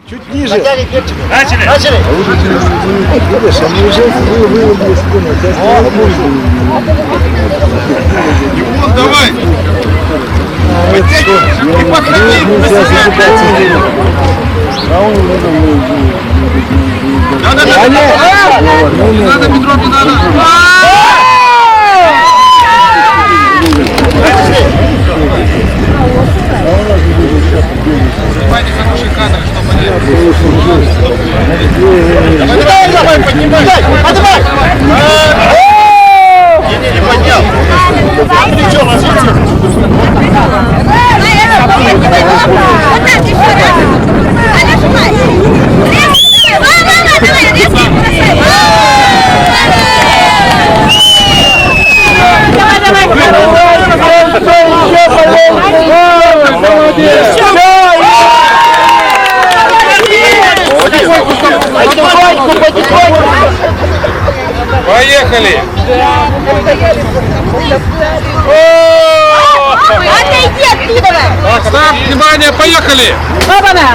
Чуть ниже. Начали. Видишь, они уже вывели спину. Димон, давай. Не подходи. Надо, Петров, не надо. Снимайте хорошие кадры, чтобы они... Давай, поднимай! Поднимай! Не поднял! Плечо ложите! Поехали! Отойди оттуда! Так, внимание, поехали! Опа-на!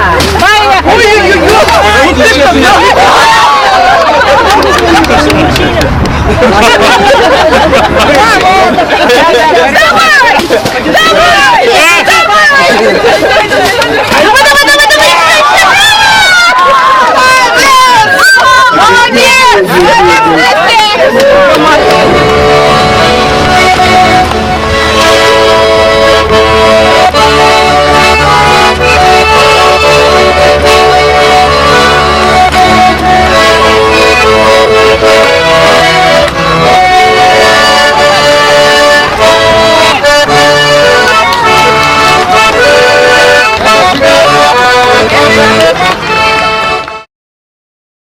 Поехали! Давай! Давай! Давай!